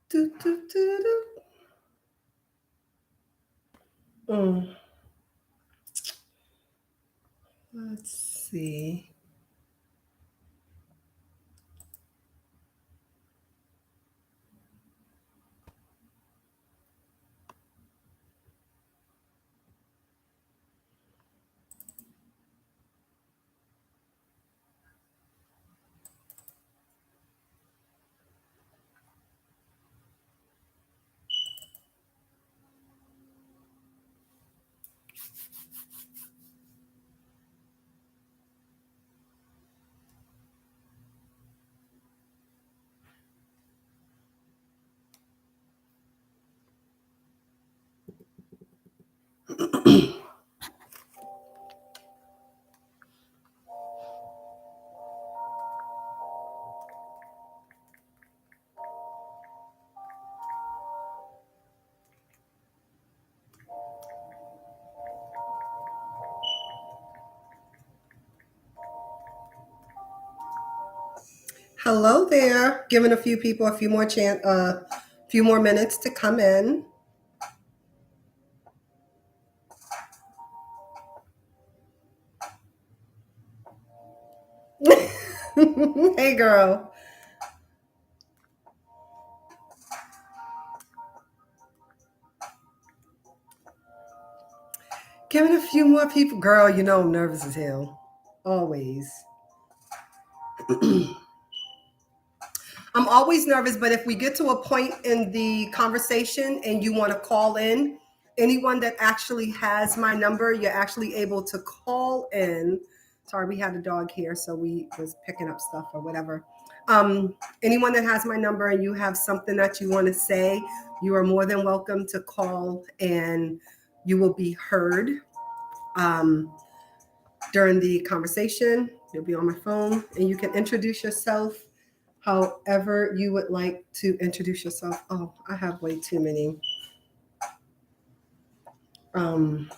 Do, do, do, do. Mm, let's see. Hello there. Giving a few people a few more few more minutes to come in. Hey, girl. Giving a few more people. Girl, you know I'm nervous as hell. Always. I'm always nervous, but if we get to a point in the conversation and you want to call in, anyone that actually has my number, you're actually able to call in. Sorry, we had a dog here, so we was picking up stuff or whatever. Anyone that has my number and you have something that you want to say, you are more than welcome to call and you will be heard um, during the conversation. You'll be on my phone and you can introduce yourself however you would like to introduce yourself. Oh, I have way too many. Um,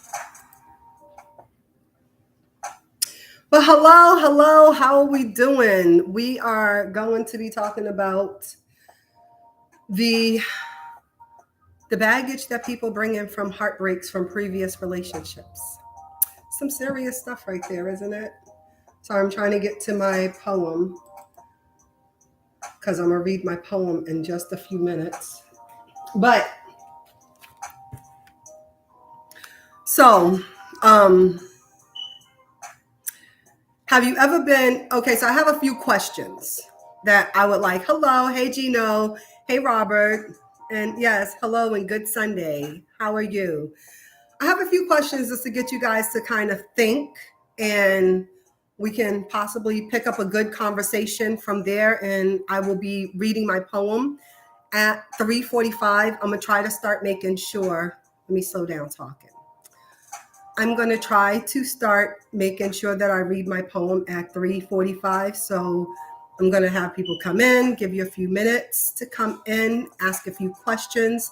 but hello, how are we doing? We are going to be talking about the the baggage that people bring in from heartbreaks from previous relationships. Some serious stuff right there, isn't it? So I'm trying to get to my poem because I'm gonna read my poem in just a few minutes. But so um have you ever been okay? So I have a few questions that I would like. Hello, hey Gino, hey Robert, and yes, hello and good Sunday. How are you? I have a few questions just to get you guys to kind of think, and we can possibly pick up a good conversation from there. And I will be reading my poem at 3:45. I'm gonna try to start making sure. Let me slow down talking. I'm going to try to start making sure that I read my poem at 3:45. So I'm going to have people come in, give you a few minutes to come in, ask a few questions,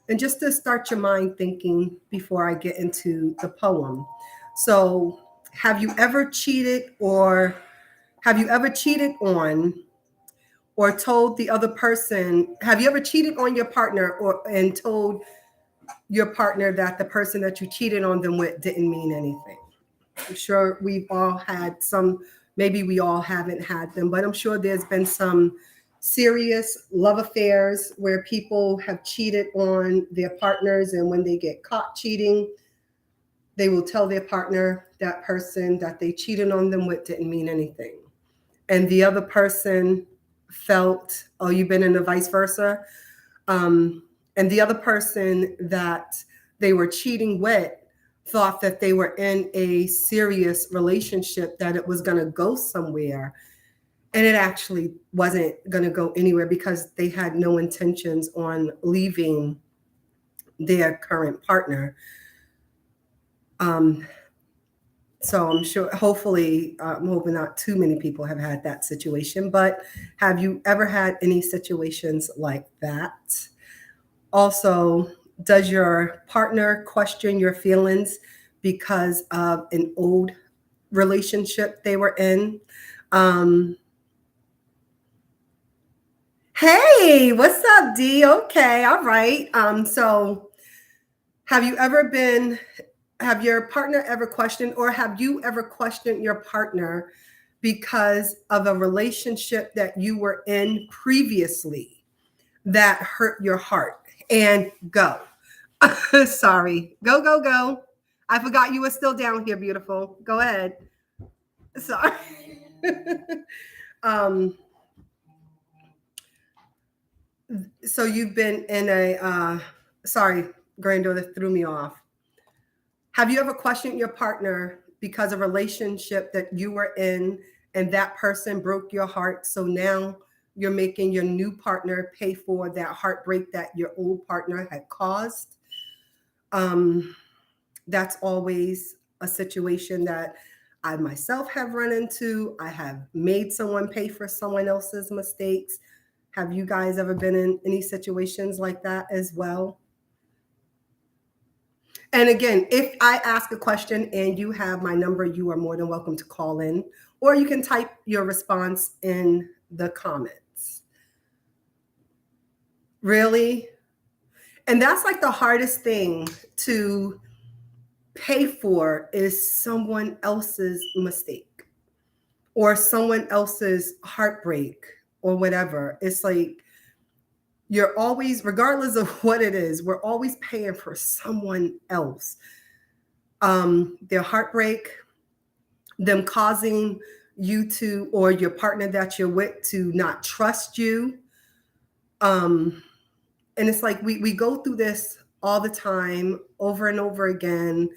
and just to start your mind thinking before I get into the poem. So, have you ever cheated or have you ever cheated on or told the other person, have you ever cheated on your partner or and told your partner that the person that you cheated on them with didn't mean anything? I'm sure we've all had some, maybe we all haven't had them, but I'm sure there's been some serious love affairs where people have cheated on their partners. And when they get caught cheating, they will tell their partner that person that they cheated on them with didn't mean anything. And the other person felt, oh, you've been in the vice versa. Um, and the other person that they were cheating with thought that they were in a serious relationship, that it was going to go somewhere. And it actually wasn't going to go anywhere because they had no intentions on leaving their current partner. Um, so I'm sure, hopefully, I'm hoping not too many people have had that situation. But have you ever had any situations like that? Also, does your partner question your feelings because of an old relationship they were in? Um, Hey, what's up, D? Okay, all right. So have you ever been, have your partner ever questioned, or have you ever questioned your partner because of a relationship that you were in previously that hurt your heart? And go. Sorry. Go, go, go. I forgot you were still down here, beautiful. Go ahead. Sorry. um, so you've been in a sorry, granddaughter threw me off. Have you ever questioned your partner because of a relationship that you were in and that person broke your heart? So now you're making your new partner pay for that heartbreak that your old partner had caused. Um, that's always a situation that I myself have run into. I have made someone pay for someone else's mistakes. Have you guys ever been in any situations like that as well? And again, if I ask a question and you have my number, you are more than welcome to call in, or you can type your response in the comments. Really? And that's like the hardest thing to pay for is someone else's mistake or someone else's heartbreak or whatever. It's like you're always, regardless of what it is, we're always paying for someone else. Their heartbreak, them causing you to, or your partner that you're with, to not trust you. Um, and it's like we go through this all the time, over and over again.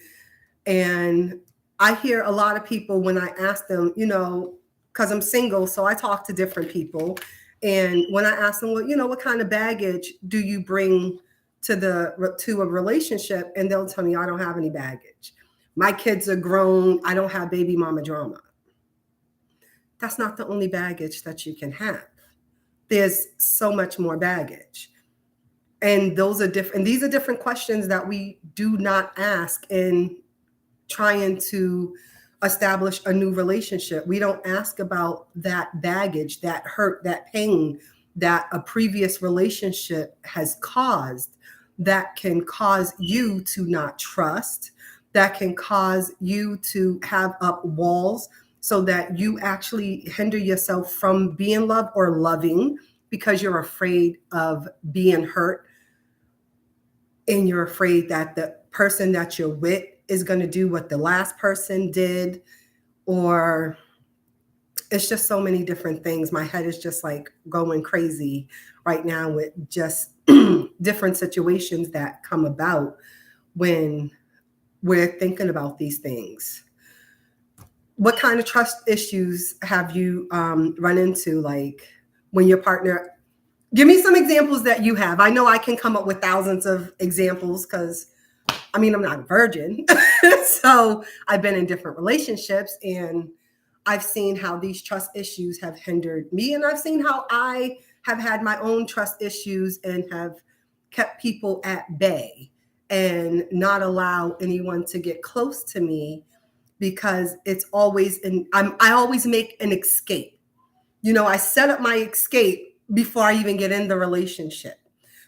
And I hear a lot of people when I ask them, because I'm single, so I talk to different people. And when I ask them, well, what kind of baggage do you bring to a relationship? And they'll tell me, I don't have any baggage. My kids are grown. I don't have baby mama drama. That's not the only baggage that you can have. There's so much more baggage. And those are different. These are different questions that we do not ask in trying to establish a new relationship. We don't ask about that baggage, that hurt, that pain that a previous relationship has caused, that can cause you to not trust, that can cause you to have up walls so that you actually hinder yourself from being loved or loving because you're afraid of being hurt, and you're afraid that the person that you're with is going to do what the last person did, or it's just so many different things. My head is just like going crazy right now with just different situations that come about when we're thinking about these things. What kind of trust issues have you run into, like when your partner, give me some examples that you have. I know I can come up with thousands of examples because I'm not a virgin. So I've been in different relationships and I've seen how these trust issues have hindered me. And I've seen how I have had my own trust issues and have kept people at bay and not allow anyone to get close to me because it's always, I always make an escape. I set up my escape before I even get in the relationship.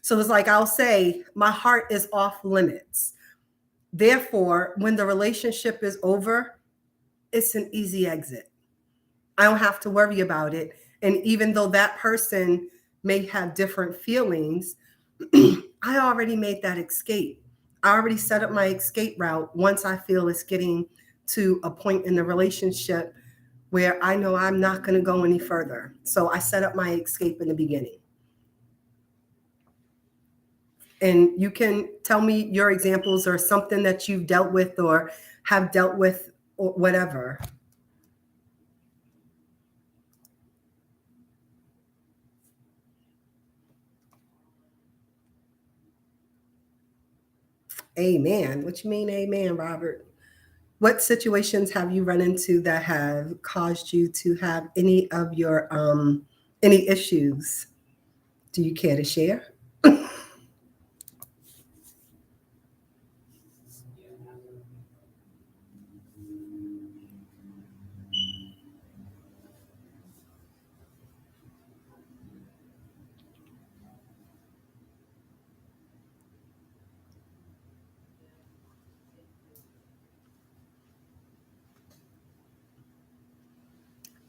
So it's like I'll say, my heart is off limits. Therefore, when the relationship is over, it's an easy exit. I don't have to worry about it. And even though that person may have different feelings, I already made that escape. I already set up my escape route once I feel it's getting to a point in the relationship where I know I'm not going to go any further. So I set up my escape in the beginning. And you can tell me your examples or something that you've dealt with or have dealt with or whatever. Amen. What you mean, amen, Robert? What situations have you run into that have caused you to have any of your any issues? Do you care to share?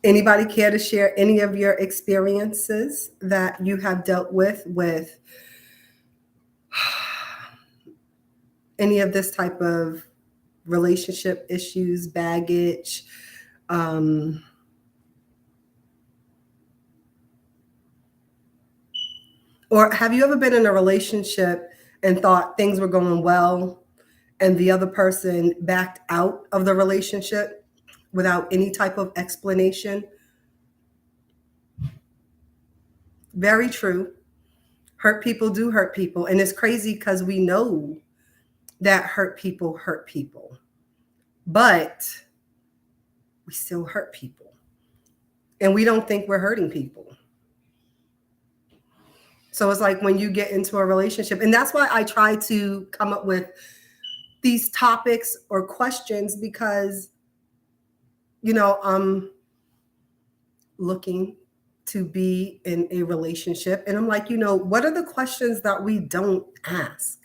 Anybody care to share any of your experiences that you have dealt with any of this type of relationship issues, baggage? Or have you ever been in a relationship and thought things were going well and the other person backed out of the relationship without any type of explanation? Very true. Hurt people do hurt people. And it's crazy because we know that hurt people, but we still hurt people. And we don't think we're hurting people. So it's like when you get into a relationship, and that's why I try to come up with these topics or questions, because, I'm looking to be in a relationship. And I'm like, what are the questions that we don't ask?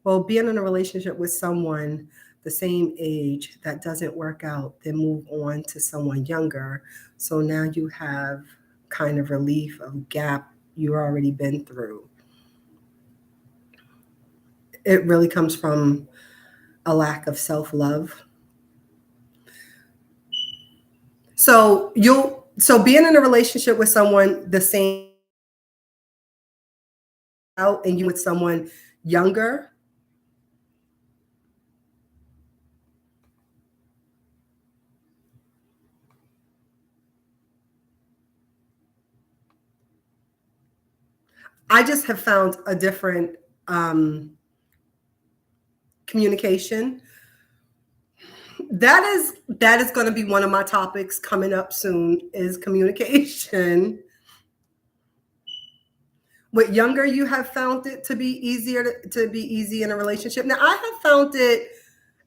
Well, being in a relationship with someone the same age that doesn't work out, then move on to someone younger. So now you have kind of relief of gap you already been through. It really comes from a lack of self-love. So being in a relationship with someone the same out and you with someone younger, I just have found a different communication. That is going to be one of my topics coming up soon, is communication. With younger, you have found it to be easier to be easy in a relationship. Now, I have found it,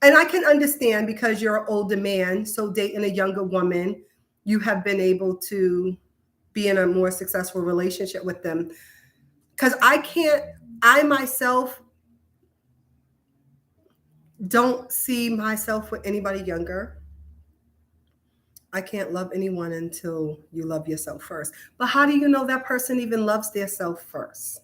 and I can understand because you're an older man, so dating a younger woman, you have been able to be in a more successful relationship with them. Because I myself don't see myself with anybody younger. I can't love anyone until you love yourself first. But how do you know that person even loves their self first?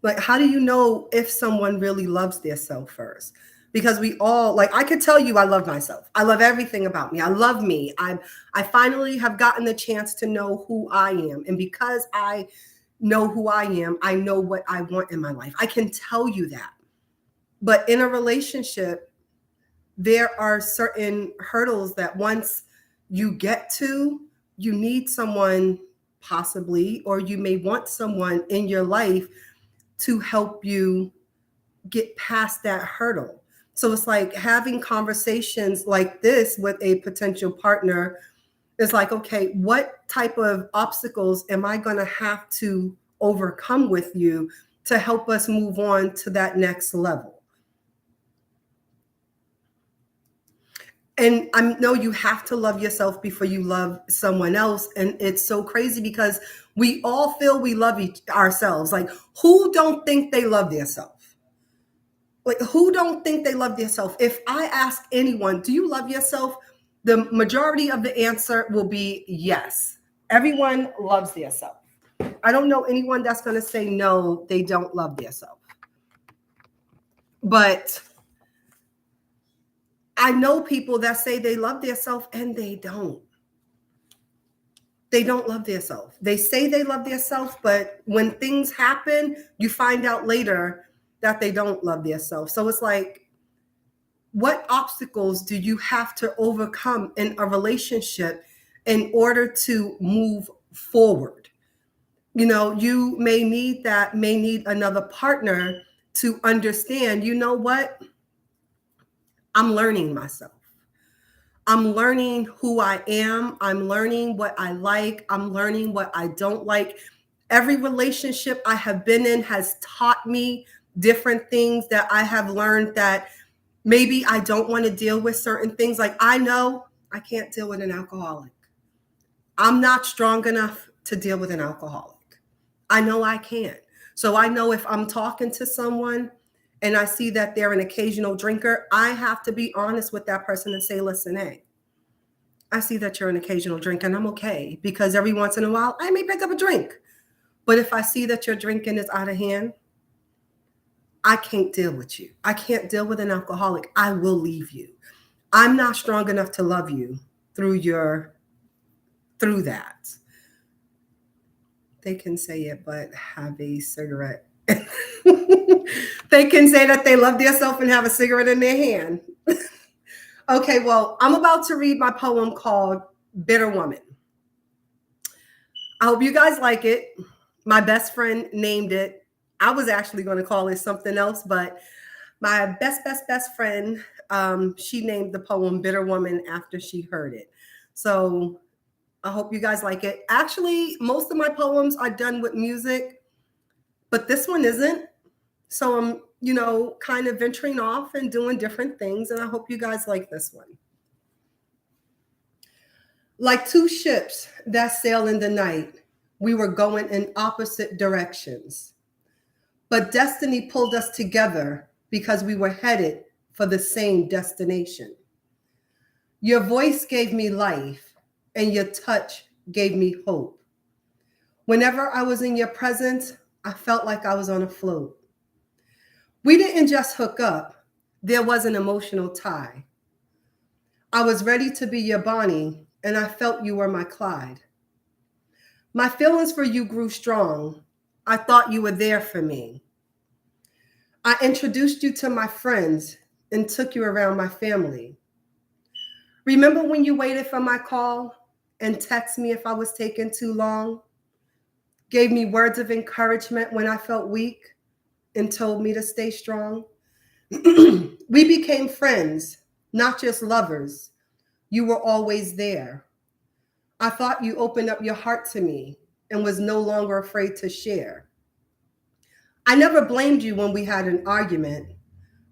Like, how do you know if someone really loves their self first? Because we all, like, I could tell you I love myself. I love everything about me. I love me. I finally have gotten the chance to know who I am. And because I know who I am, I know what I want in my life. I can tell you that. But in a relationship, there are certain hurdles that once you get to, you need someone possibly, or you may want someone in your life to help you get past that hurdle. So it's like having conversations like this with a potential partner is like, okay, what type of obstacles am I going to have to overcome with you to help us move on to that next level? And I know you have to love yourself before you love someone else. And it's so crazy because we all feel we love ourselves. Like, who don't think they love themselves? Like, who don't think they love themselves? If I ask anyone, do you love yourself? The majority of the answer will be yes. Everyone loves themselves. I don't know anyone that's going to say no, they don't love themselves. But I know people that say they love themselves and they don't. They don't love themselves. They say they love themselves, but when things happen, you find out later that they don't love themselves. So it's like, what obstacles do you have to overcome in a relationship in order to move forward? You may need another partner to understand, you know what? I'm learning myself. I'm learning who I am. I'm learning what I like. I'm learning what I don't like. Every relationship I have been in has taught me different things that I have learned, that maybe I don't want to deal with certain things. Like, I know I can't deal with an alcoholic. I'm not strong enough to deal with an alcoholic. I know I can't. So I know if I'm talking to someone and I see that they're an occasional drinker, I have to be honest with that person and say, listen, hey, I see that you're an occasional drinker and I'm okay, because every once in a while I may pick up a drink. But if I see that your drinking is out of hand, I can't deal with you. I can't deal with an alcoholic. I will leave you. I'm not strong enough to love you through that. They can say it, but have a cigarette. They can say that they love themselves and have a cigarette in their hand. Okay, well, I'm about to read my poem called Bitter Woman. I hope you guys like it. My best friend named it. I was actually going to call it something else, but my best friend, she named the poem Bitter Woman after she heard it. So I hope you guys like it. Actually, most of my poems are done with music, but this one isn't. So I'm, kind of venturing off and doing different things, and I hope you guys like this one. Like two ships that sail in the night, we were going in opposite directions. But destiny pulled us together because we were headed for the same destination. Your voice gave me life, and your touch gave me hope. Whenever I was in your presence, I felt like I was on a float. We didn't just hook up, there was an emotional tie. I was ready to be your Bonnie, and I felt you were my Clyde. My feelings for you grew strong. I thought you were there for me. I introduced you to my friends and took you around my family. Remember when you waited for my call and texted me if I was taking too long? Gave me words of encouragement when I felt weak and told me to stay strong? We became friends, not just lovers. You were always there. I thought you opened up your heart to me and was no longer afraid to share. I never blamed you when we had an argument.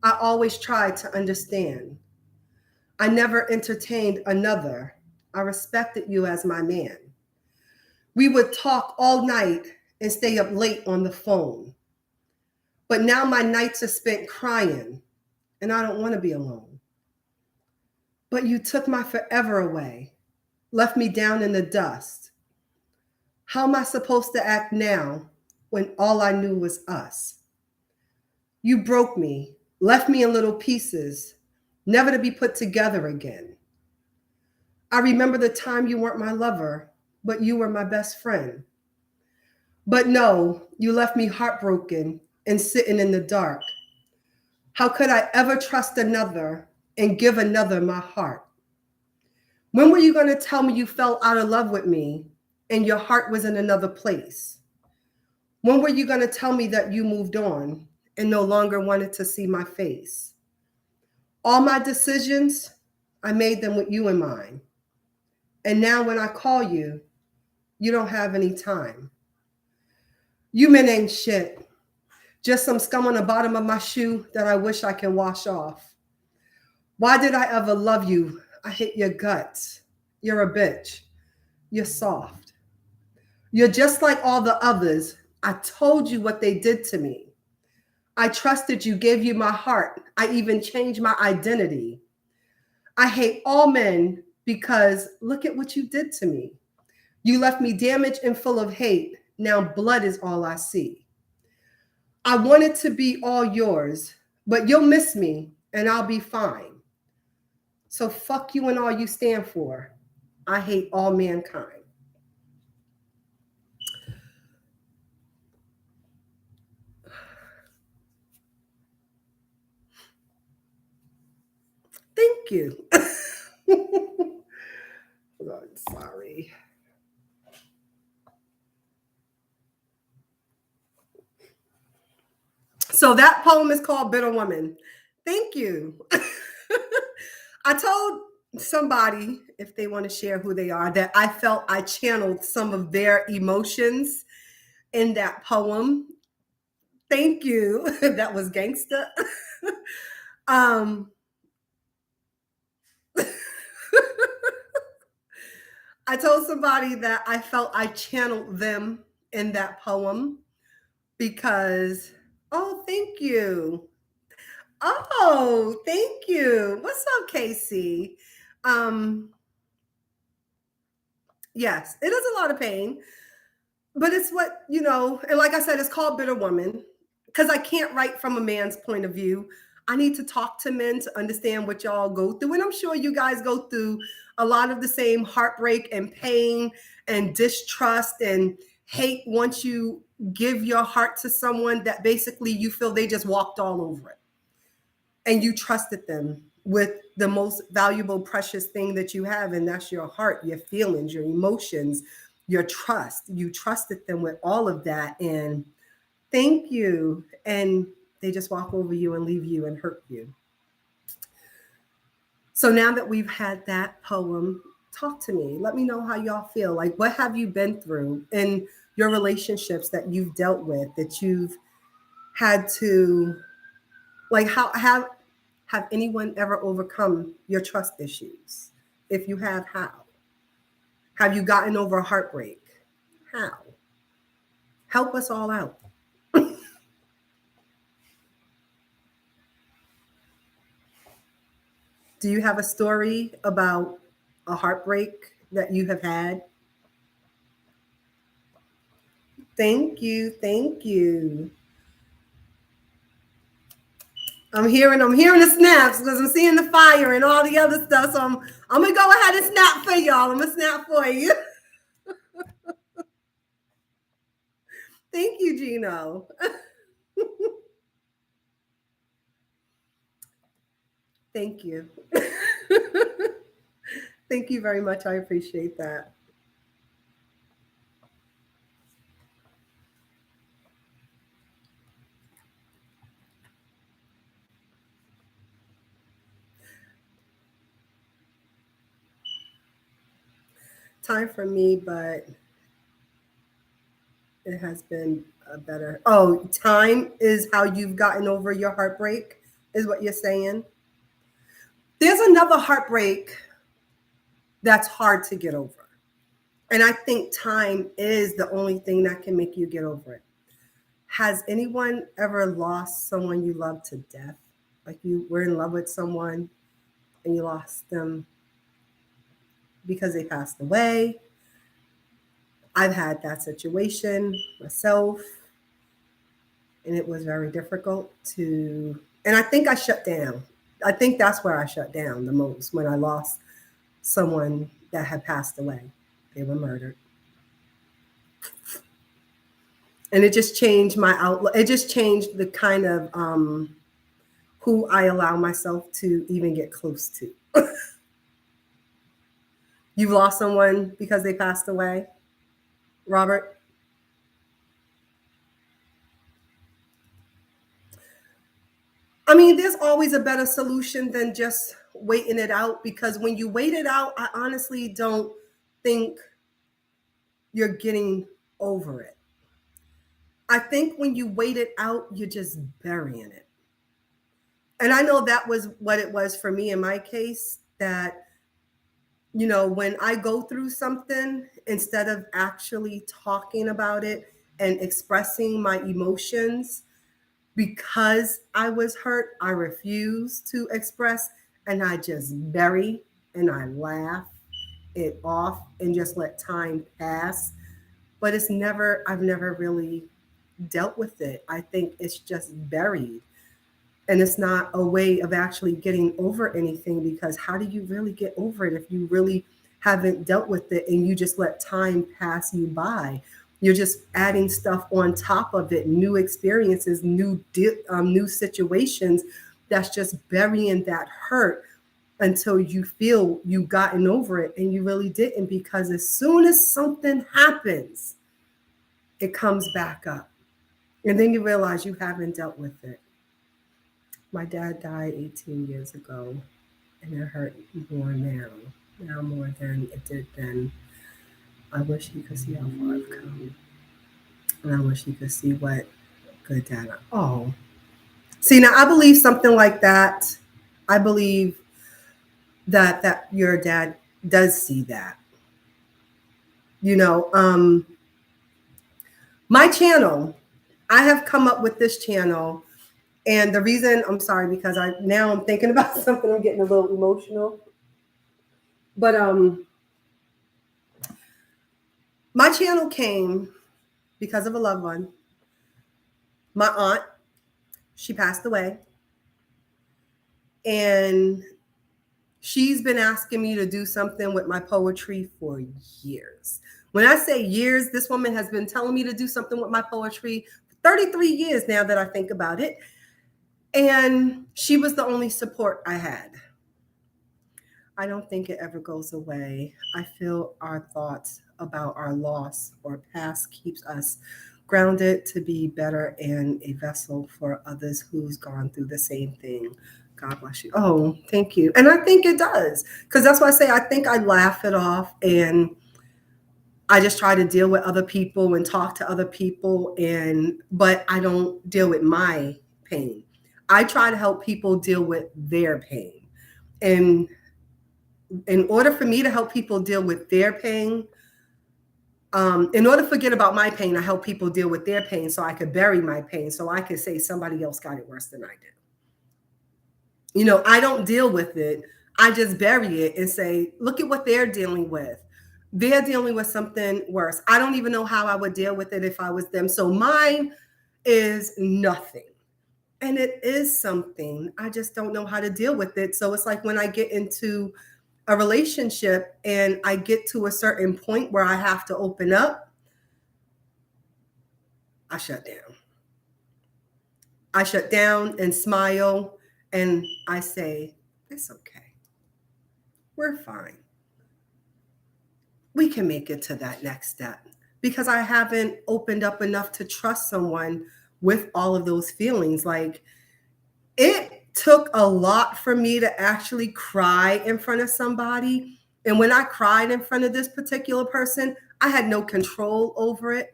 I always tried to understand. I never entertained another. I respected you as my man. We would talk all night and stay up late on the phone. But now my nights are spent crying, and I don't want to be alone. But you took my forever away, left me down in the dust. How am I supposed to act now when all I knew was us? You broke me, left me in little pieces, never to be put together again. I remember the time you weren't my lover, but you were my best friend. But no, you left me heartbroken and sitting in the dark. How could I ever trust another and give another my heart? When were you going to tell me you fell out of love with me and your heart was in another place? When were you going to tell me that you moved on and no longer wanted to see my face? All my decisions, I made them with you in mind. And now when I call you, you don't have any time. You men ain't shit. Just some scum on the bottom of my shoe that I wish I can wash off. Why did I ever love you? I hate your guts. You're a bitch. You're soft. You're just like all the others. I told you what they did to me. I trusted you, gave you my heart. I even changed my identity. I hate all men because look at what you did to me. You left me damaged and full of hate. Now blood is all I see. I wanted to be all yours, but you'll miss me and I'll be fine. So fuck you and all you stand for. I hate all mankind. Thank you. Hold on, sorry. So that poem is called Bitter Woman. Thank you. I told somebody, if they want to share who they are, that I felt I channeled some of their emotions in that poem. Thank you. That was gangsta. um, I told somebody that I felt I channeled them in that poem because, oh, thank you. Oh, thank you. What's up, Casey? Um, yes, it is a lot of pain, but it's what, and like I said, it's called Bitter Woman because I can't write from a man's point of view. I need to talk to men to understand what y'all go through. And I'm sure you guys go through a lot of the same heartbreak and pain and distrust and hate once you give your heart to someone that basically you feel they just walked all over it and you trusted them with the most valuable, precious thing that you have, and that's your heart, your feelings, your emotions, your trust. You trusted them with all of that, and thank you. And they just walk over you and leave you and hurt you. So now that we've had that poem, talk to me. Let me know how y'all feel. Like, what have you been through in your relationships that you've dealt with, that you've had to, like, how have anyone ever overcome your trust issues? If you have, how? Have you gotten over a heartbreak? How? Help us all out. Do you have a story about a heartbreak that you have had? Thank you. Thank you. I'm hearing the snaps because I'm seeing the fire and all the other stuff. So I'm gonna go ahead and snap for y'all. I'm gonna snap for you. Thank you, Gino. Thank you. Thank you very much. I appreciate that. Time for me, but it has been a better. Oh, time is how you've gotten over your heartbreak, is what you're saying. There's another heartbreak that's hard to get over. And I think time is the only thing that can make you get over it. Has anyone ever lost someone you love to death? Like you were in love with someone and you lost them because they passed away. I've had that situation myself, and it was very difficult to, and I think I shut down. I think that's where I shut down the most, when I lost someone that had passed away. They were murdered. And it just changed my outlook. It just changed the kind of who I allow myself to even get close to. You've lost someone because they passed away, Robert? I mean, there's always a better solution than just waiting it out, because when you wait it out, I honestly don't think you're getting over it. I think when you wait it out, you're just burying it. And I know that was what it was for me in my case, that, when I go through something, instead of actually talking about it and expressing my emotions, because I was hurt, I refuse to express, and I just bury and I laugh it off and just let time pass. But I've never really dealt with it. I think it's just buried. And it's not a way of actually getting over anything, because how do you really get over it if you really haven't dealt with it and you just let time pass you by? You're just adding stuff on top of it, new experiences, new situations. That's just burying that hurt until you feel you've gotten over it, and you really didn't, because as soon as something happens, it comes back up. And then you realize you haven't dealt with it. My dad died 18 years ago, and it hurt more now more than it did then. I wish he could see how far I've come. And I wish he could see what good dad. Oh, see, now I believe something like that. I believe that your dad does see that. You know, my channel, I have come up with this channel, And the reason, I'm sorry, because I'm thinking about something, I'm getting a little emotional. But my channel came because of a loved one. My aunt, she passed away. And she's been asking me to do something with my poetry for years. When I say years, this woman has been telling me to do something with my poetry for 33 years now that I think about it. And she was the only support I had. I don't think it ever goes away. I feel our thoughts about our loss or past keeps us grounded to be better and a vessel for others who's gone through the same thing. God bless you. Oh, thank you. And I think it does. Because that's why I say I think I laugh it off and I just try to deal with other people and talk to other people but I don't deal with my pain. I try to help people deal with their pain. And in order for me to help people deal with their pain, in order to forget about my pain, I help people deal with their pain so I could bury my pain, so I could say somebody else got it worse than I did. I don't deal with it. I just bury it and say, look at what they're dealing with. They're dealing with something worse. I don't even know how I would deal with it if I was them. So mine is nothing. And it is something. I just don't know how to deal with it. So it's like when I get into a relationship and I get to a certain point where I have to open up, I shut down. I shut down and smile and I say, it's okay. We're fine. We can make it to that next step because I haven't opened up enough to trust someone with all of those feelings. Like, it took a lot for me to actually cry in front of somebody. And when I cried in front of this particular person, I had no control over it,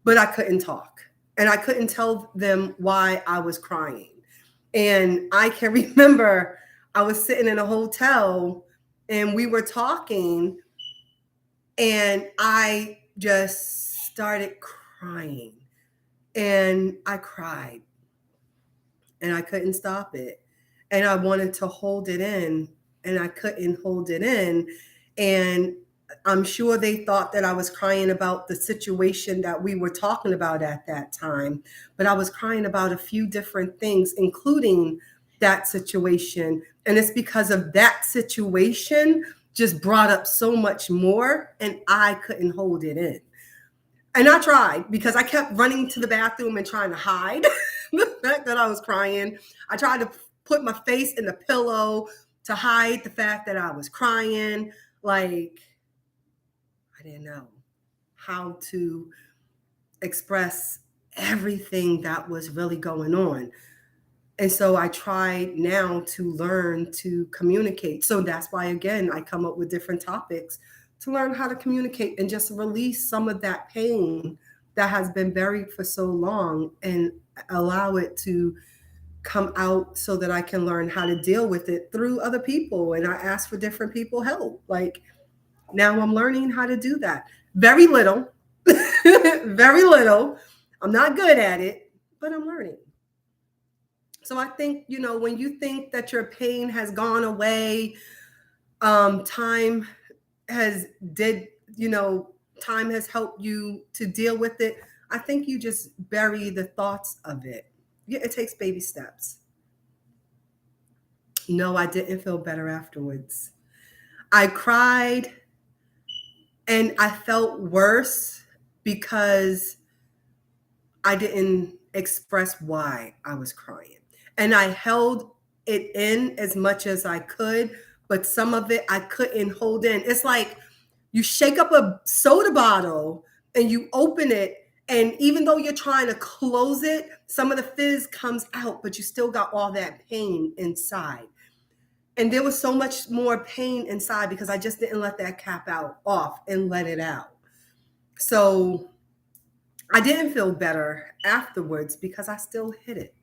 but I couldn't talk. And I couldn't tell them why I was crying. And I can remember I was sitting in a hotel and we were talking and I just started crying. And I cried and I couldn't stop it. And I wanted to hold it in and I couldn't hold it in. And I'm sure they thought that I was crying about the situation that we were talking about at that time. But I was crying about a few different things, including that situation. And it's because of that situation just brought up so much more and I couldn't hold it in. And I tried because I kept running to the bathroom and trying to hide the fact that I was crying. I tried to put my face in the pillow to hide the fact that I was crying. Like, I didn't know how to express everything that was really going on. And so I try now to learn to communicate. So that's why, again, I come up with different topics to learn how to communicate and just release some of that pain that has been buried for so long and allow it to come out so that I can learn how to deal with it through other people. And I ask for different people help. Like, now I'm learning how to do that. Very little, very little. I'm not good at it, but I'm learning. So I think, when you think that your pain has gone away, time has did, time has helped you to deal with it. I think you just bury the thoughts of it. Yeah, it takes baby steps. No, I didn't feel better afterwards. I cried and I felt worse because I didn't express why I was crying. And I held it in as much as I could, but some of it I couldn't hold in. It's like you shake up a soda bottle and you open it, and even though you're trying to close it, some of the fizz comes out, but you still got all that pain inside. And there was so much more pain inside because I just didn't let that cap out off and let it out. So I didn't feel better afterwards because I still hid it.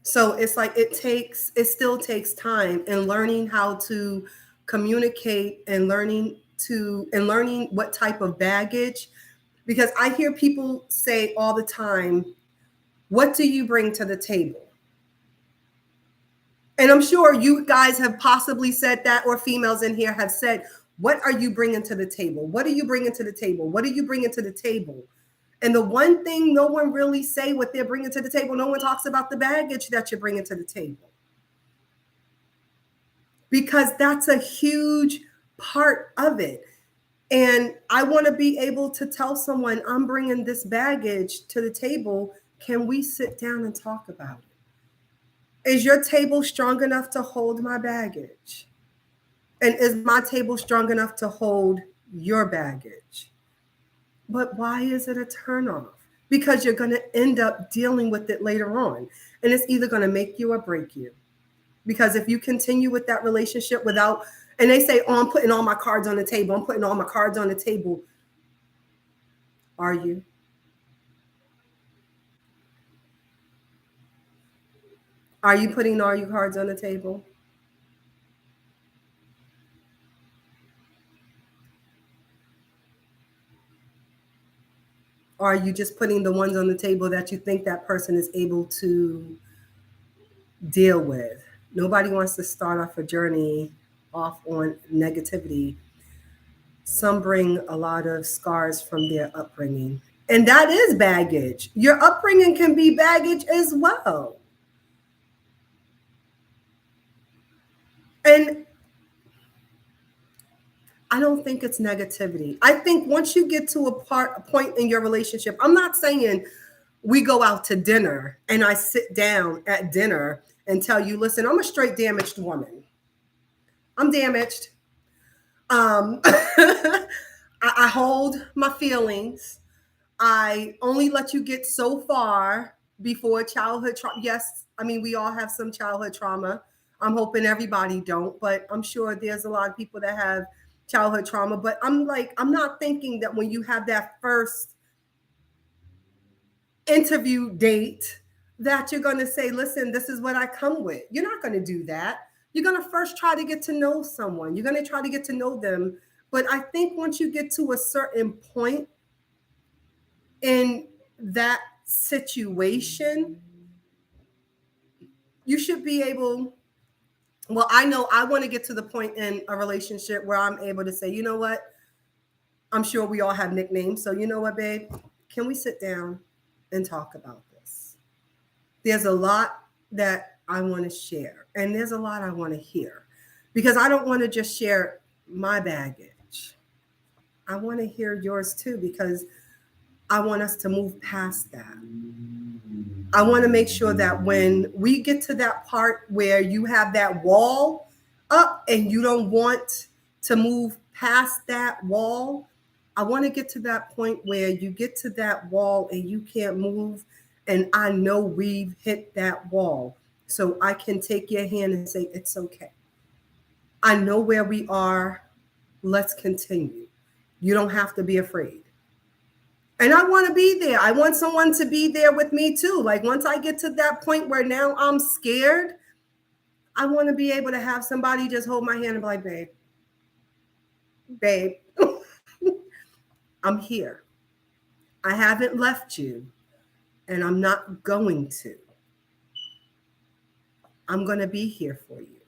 So it's like it still takes time and learning how to communicate and learning what type of baggage Because I hear people say all the time, what do you bring to the table? And I'm sure you guys have possibly said that, or females in here have said, what are you bringing to the table? What are you bringing to the table? What are you bringing to the table? And the one thing no one really say what they're bringing to the table, no one talks about the baggage that you're bringing to the table. Because that's a huge part of it. And I want to be able to tell someone, I'm bringing this baggage to the table. Can we sit down and talk about it? Is your table strong enough to hold my baggage? And is my table strong enough to hold your baggage? But why is it a turnoff? Because you're going to end up dealing with it later on. And it's either going to make you or break you. Because if you continue with that relationship without, and they say, oh, I'm putting all my cards on the table. I'm putting all my cards on the table. Are you? Are you putting all your cards on the table? Or are you just putting the ones on the table that you think that person is able to deal with? Nobody wants to start off a journey off on negativity. Some bring a lot of scars from their upbringing. And that is baggage. Your upbringing can be baggage as well. And I don't think it's negativity. I think once you get to a point in your relationship, I'm not saying we go out to dinner and I sit down at dinner and tell you, listen, I'm a straight damaged woman. I'm damaged. I hold my feelings. I only let you get so far before childhood trauma. Yes, I mean, we all have some childhood trauma. I'm hoping everybody don't, but I'm sure there's a lot of people that have childhood trauma. But I'm like, I'm not thinking that when you have that first interview date that you're going to say, listen, this is what I come with. You're not going to do that. You're going to first try to get to know someone. You're going to try to get to know them. But I think once you get to a certain point in that situation, you should be able, well, I know I want to get to the point in a relationship where I'm able to say, you know what? I'm sure we all have nicknames. So you know what, babe? Can we sit down and talk about this? There's a lot that I want to share, and there's a lot I want to hear, because I don't want to just share my baggage. I want to hear yours too, because I want us to move past that. I want to make sure that when we get to that part where you have that wall up and you don't want to move past that wall, I want to get to that point where you get to that wall and you can't move. And I know we've hit that wall. So I can take your hand and say, it's okay. I know where we are. Let's continue. You don't have to be afraid. And I want to be there. I want someone to be there with me too. Like once I get to that point where now I'm scared, I want to be able to have somebody just hold my hand and be like, babe, I'm here. I haven't left you, and I'm not going to. I'm going to be here for you.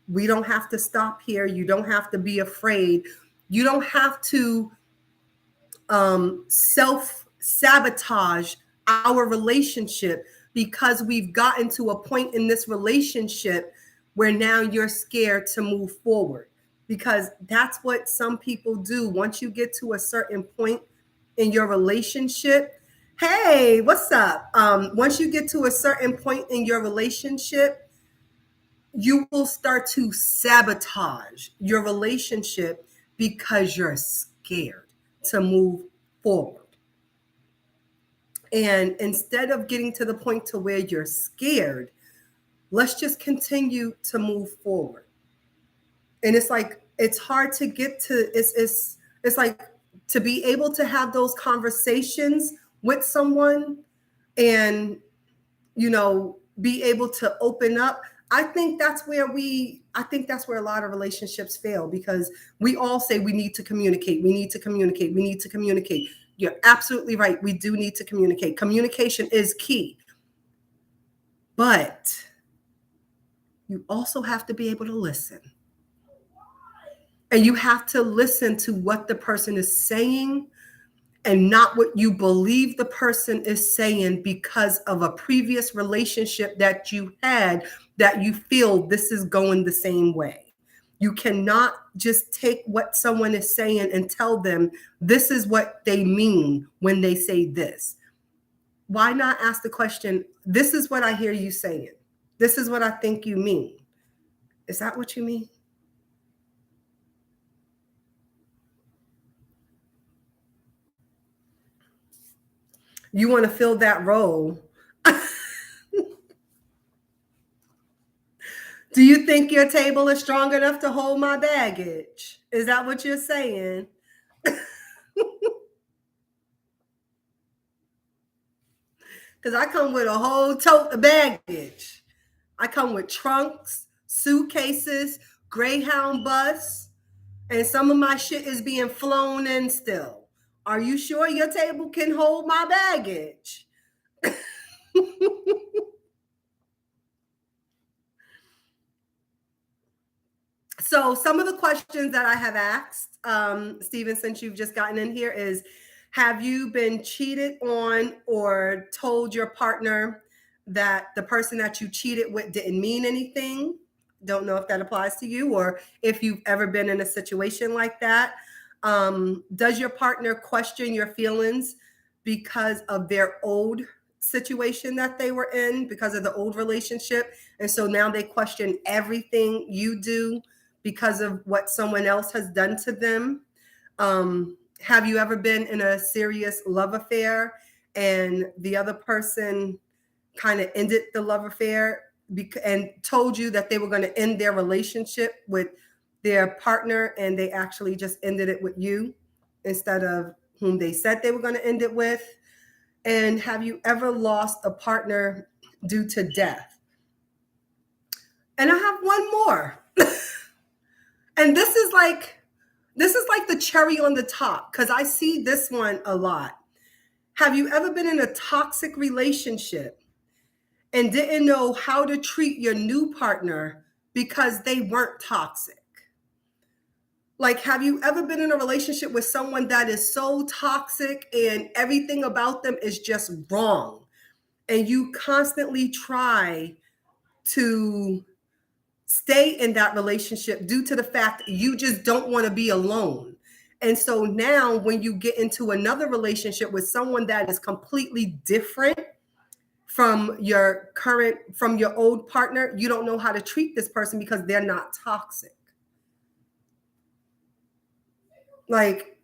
We don't have to stop here. You don't have to be afraid. You don't have to self-sabotage our relationship because we've gotten to a point in this relationship where now you're scared to move forward. Because that's what some people do. Once you get to a certain point in your relationship, hey, what's up? Once you get to a certain point in your relationship, you will start to sabotage your relationship because you're scared to move forward. And instead of getting to the point to where you're scared, let's just continue to move forward. And it's like, it's hard to get to, it's like to be able to have those conversations with someone and, you know, be able to open up. I think that's where a lot of relationships fail, because we all say we need to communicate. We need to communicate. We need to communicate. You're absolutely right. We do need to communicate. Communication is key. But you also have to be able to listen. And you have to listen to what the person is saying and not what you believe the person is saying because of a previous relationship that you had, that you feel this is going the same way. You cannot just take what someone is saying and tell them this is what they mean when they say this. Why not ask the question, this is what I hear you saying. This is what I think you mean. Is that what you mean? You want to fill that role. Do you think your table is strong enough to hold my baggage? Is that what you're saying? Because I come with a whole tote of baggage. I come with trunks, suitcases, Greyhound bus, and some of my shit is being flown in still. Are you sure your table can hold my baggage? So some of the questions that I have asked, Stephen, since you've just gotten in here, is, have you been cheated on or told your partner that the person that you cheated with didn't mean anything? Don't know if that applies to you, or if you've ever been in a situation like that. Does your partner question your feelings because of their old situation that they were in, because of the old relationship? And so now they question everything you do because of what someone else has done to them? Have you ever been in a serious love affair and the other person kind of ended the love affair and told you that they were going to end their relationship with their partner, and they actually just ended it with you instead of whom they said they were going to end it with? And have you ever lost a partner due to death? And I have one more. And this is like the cherry on the top, because I see this one a lot. Have you ever been in a toxic relationship and didn't know how to treat your new partner because they weren't toxic? Like, have you ever been in a relationship with someone that is so toxic and everything about them is just wrong, and you constantly try to stay in that relationship due to the fact you just don't want to be alone? And so now when you get into another relationship with someone that is completely different from your old partner, you don't know how to treat this person because they're not toxic. Like,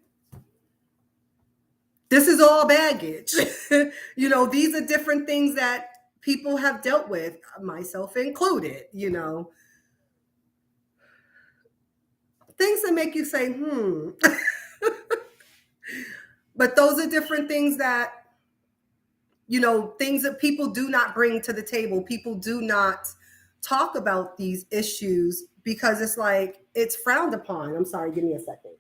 this is all baggage. These are different things that people have dealt with, myself included, things that make you say, But those are different things that, things that people do not bring to the table. People do not talk about these issues because it's like, it's frowned upon. I'm sorry, give me a second.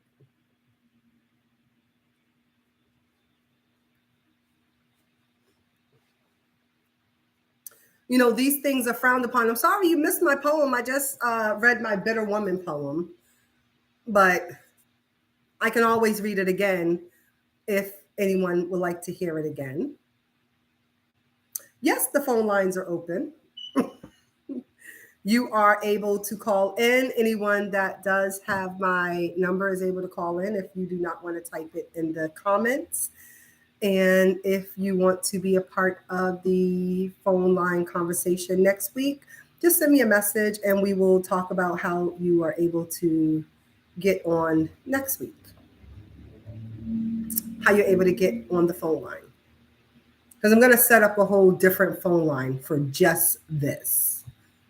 These things are frowned upon. I'm sorry you missed my poem. I just read my Bitter Woman poem, but I can always read it again if anyone would like to hear it again. Yes, the phone lines are open. You are able to call in. Anyone that does have my number is able to call in if you do not want to type it in the comments. And if you want to be a part of the phone line conversation next week, just send me a message and we will talk about how you are able to get on next week, how you're able to get on the phone line. Because I'm going to set up a whole different phone line for just this.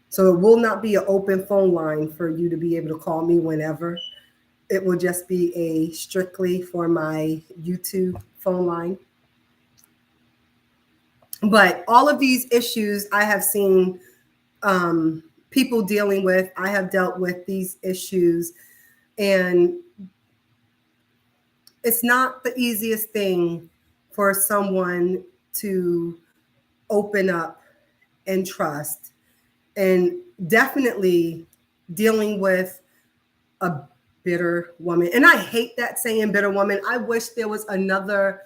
So it will not be an open phone line for you to be able to call me whenever. It will just be a strictly for my YouTube phone line. But all of these issues I have seen people dealing with. I have dealt with these issues, and it's not the easiest thing for someone to open up and trust, and definitely dealing with a bitter woman. And I hate that saying bitter woman. I wish there was another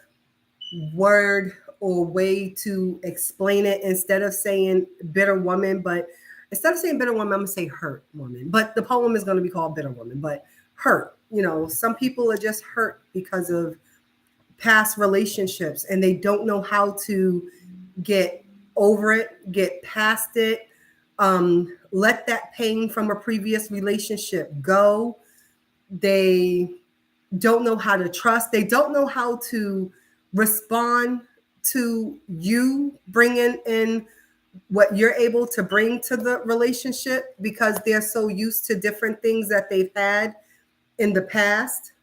word or way to explain it instead of saying bitter woman. But instead of saying bitter woman, I'm gonna say hurt woman. But the poem is gonna be called Bitter Woman. But hurt, some people are just hurt because of past relationships, and they don't know how to get over it, get past it, let that pain from a previous relationship go. They don't know how to trust. They don't know how to respond to you bringing in what you're able to bring to the relationship, because they're so used to different things that they've had in the past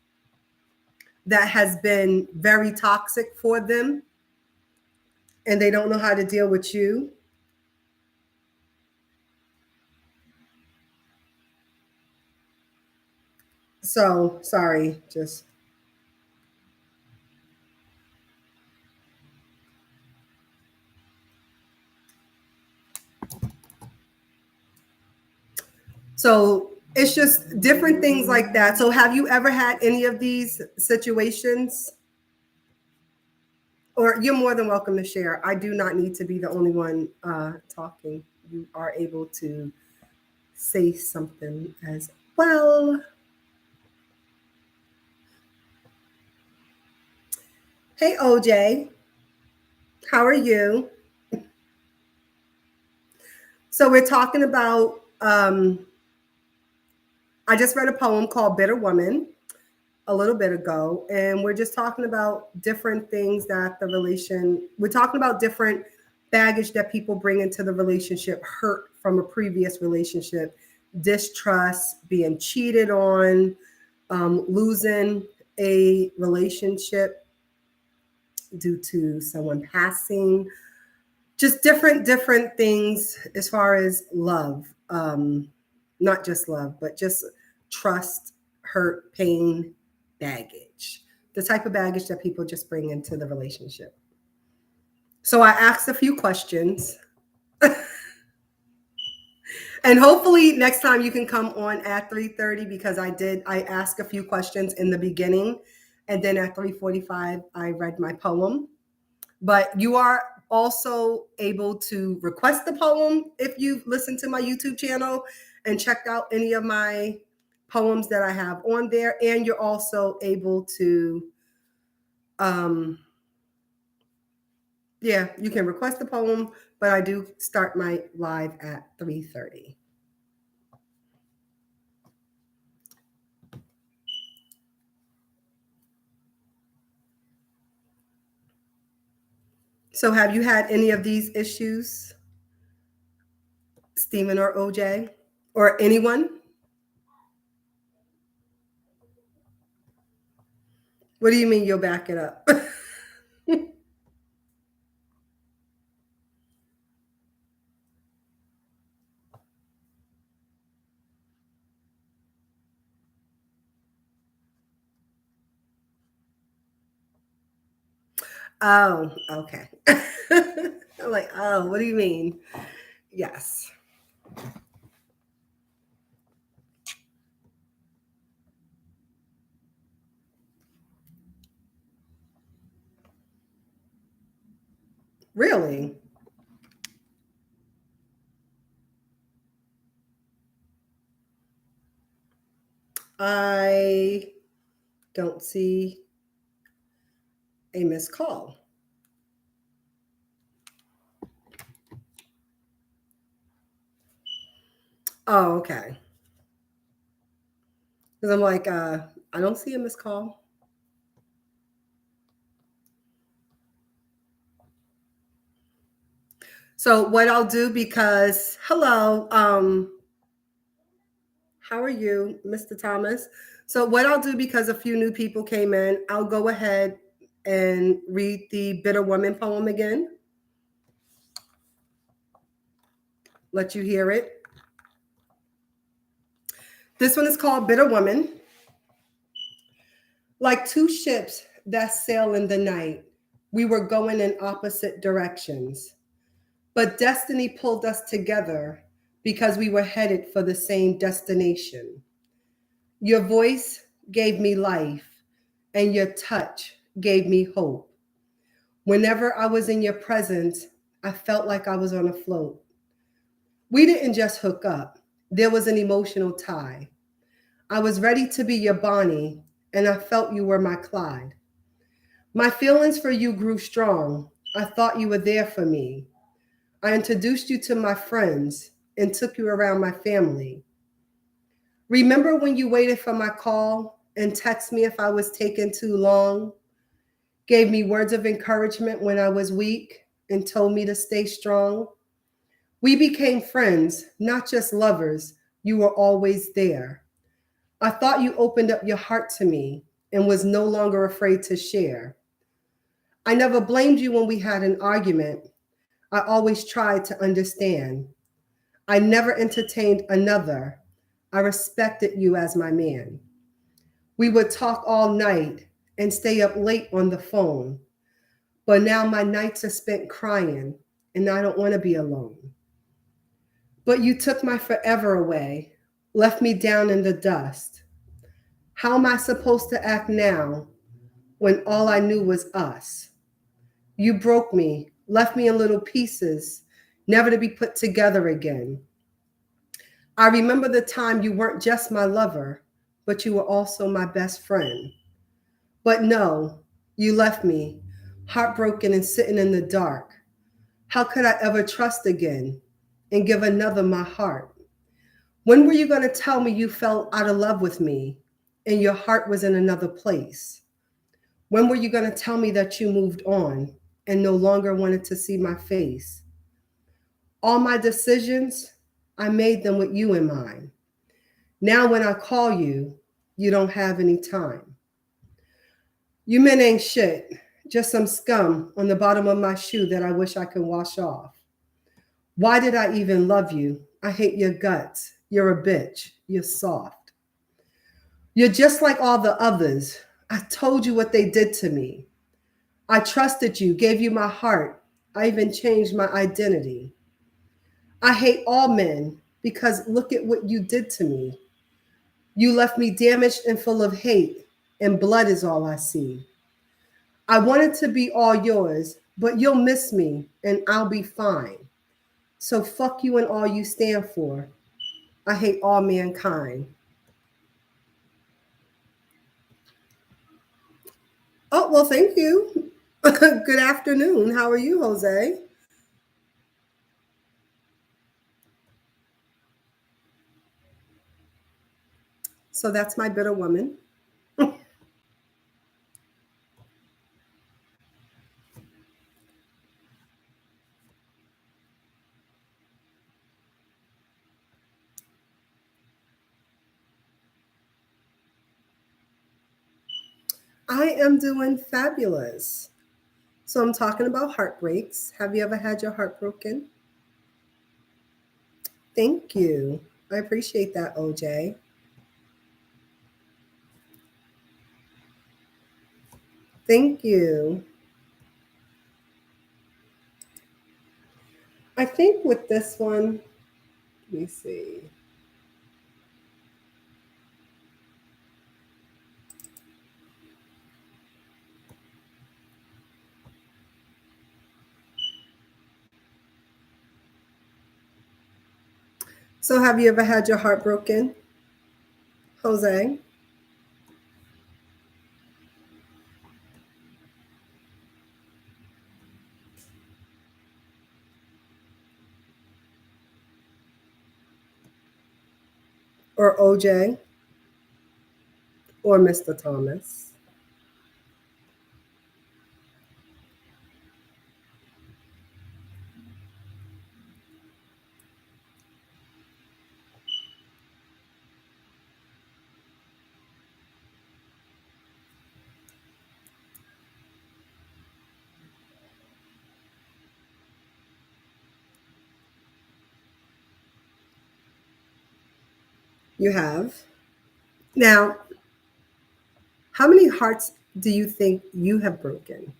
that has been very toxic for them, and they don't know how to deal with you. So sorry, just so it's just different things like that. So have you ever had any of these situations? Or you're more than welcome to share. I do not need to be the only one talking. You are able to say something as well. Hey, OJ, how are you? So we're talking about, I just read a poem called Bitter Woman a little bit ago, and we're just talking about different things that we're talking about different baggage that people bring into the relationship, hurt from a previous relationship, distrust, being cheated on, losing a relationship due to someone passing, just different things as far as love, not just love, but just trust, hurt, pain, baggage, the type of baggage that people just bring into the relationship. So I asked a few questions. And hopefully next time you can come on at 3:30, because I asked a few questions in the beginning, and then at 3:45 I read my poem. But you are also able to request the poem if you've listened to my YouTube channel and checked out any of my poems that I have on there. And you're also able to, you can request the poem, but I do start my live at 3:30. So have you had any of these issues, Stephen or OJ, or anyone? What do you mean you'll back it up? Oh, okay. I'm like, oh, what do you mean? Yes. Really? I don't see a missed call. Oh, okay. Because I'm like, I don't see a missed call. So what I'll do, because hello, how are you, Mr. Thomas? So what I'll do, because a few new people came in, I'll go ahead and read the Bitter Woman poem again. Let you hear it. This one is called Bitter Woman. Like two ships that sail in the night, we were going in opposite directions. But destiny pulled us together because we were headed for the same destination. Your voice gave me life, and your touch gave me hope. Whenever I was in your presence, I felt like I was on a float. We didn't just hook up, there was an emotional tie. I was ready to be your Bonnie, and I felt you were my Clyde. My feelings for you grew strong. I thought you were there for me. I introduced you to my friends and took you around my family. Remember when you waited for my call and texted me if I was taking too long? Gave me words of encouragement when I was weak and told me to stay strong? We became friends, not just lovers. You were always there. I thought you opened up your heart to me and was no longer afraid to share. I never blamed you when we had an argument. I always tried to understand. I never entertained another. I respected you as my man. We would talk all night and stay up late on the phone. But now my nights are spent crying and I don't want to be alone. But you took my forever away, left me down in the dust. How am I supposed to act now when all I knew was us? You broke me, left me in little pieces, never to be put together again. I remember the time you weren't just my lover, but you were also my best friend. But no, you left me, heartbroken and sitting in the dark. How could I ever trust again and give another my heart? When were you going to tell me you fell out of love with me and your heart was in another place? When were you going to tell me that you moved on and no longer wanted to see my face? All my decisions, I made them with you in mind. Now when I call you, you don't have any time. You men ain't shit, just some scum on the bottom of my shoe that I wish I could wash off. Why did I even love you? I hate your guts. You're a bitch. You're soft. You're just like all the others. I told you what they did to me. I trusted you, gave you my heart. I even changed my identity. I hate all men because look at what you did to me. You left me damaged and full of hate, and blood is all I see. I wanted to be all yours, but you'll miss me and I'll be fine. So fuck you and all you stand for. I hate all mankind. Oh, well, thank you. Good afternoon. How are you, Jose? So that's my bitter woman. I am doing fabulous. So I'm talking about heartbreaks. Have you ever had your heart broken? Thank you. I appreciate that, OJ. Thank you. I think with this one, let me see. So have you ever had your heart broken, Jose? Or OJ? Or Mr. Thomas? You have. Now, how many hearts do you think you have broken?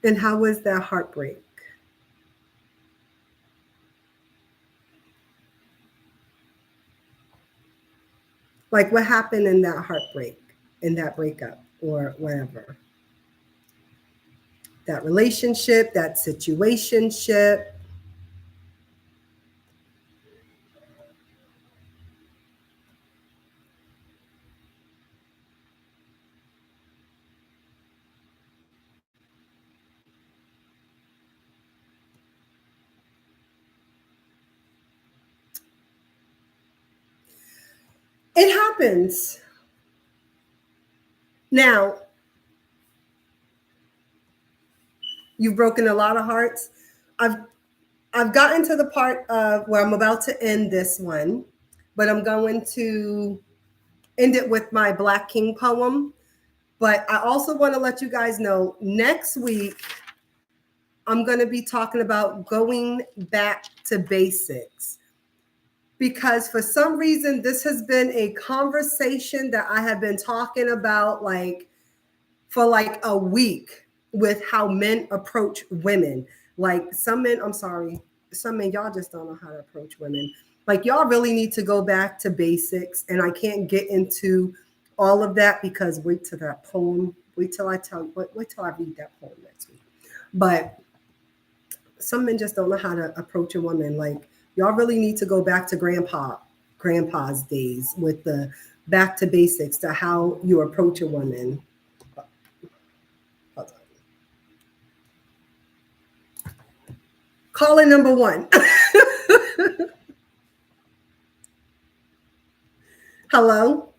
And how was that heartbreak? Like, what happened in that heartbreak, in that breakup, or whatever? That relationship, that situationship. It happens. Now, you've broken a lot of hearts. I've I've gotten to the part of where I'm about to end this one, but I'm going to end it with my Black King poem. But I also want to let you guys know next week I'm going to be talking about going back to basics, because for some reason this has been a conversation that I have been talking about like for like a week, with how men approach women. Like some men, I'm sorry, some men, y'all just don't know how to approach women. Like y'all really need to go back to basics. And I can't get into all of that because wait till that poem, wait till I read that poem next week. But some men just don't know how to approach a woman. Like y'all really need to go back to grandpa's days with the back to basics to how you approach a woman. Caller number one. Hello.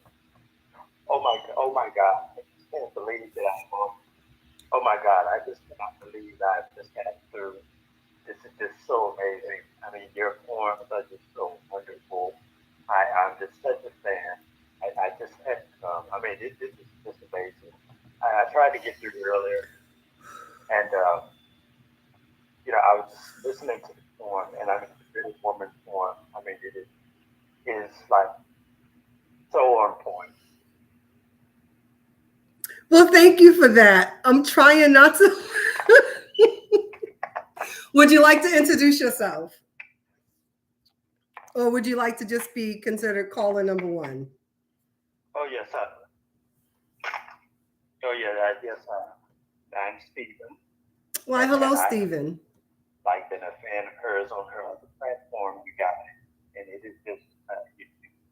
Oh my God! I just can't believe that I'm on. Oh my God! I just cannot believe that I just got through. This is just so amazing. I mean, your forms are just so wonderful. I'm just such a fan. I just had to come. I mean, this is just amazing. I tried to get through earlier, and I was just listening to the form, and I mean, the British woman form. I mean, is like so on point. Well, thank you for that. I'm trying not to. Would you like to introduce yourself? Or would you like to just be considered caller number one? Oh yes, yes. I'm Stephen, Why, and hello, I have Stephen. like been a fan of hers on her other platform. You got it, and it is just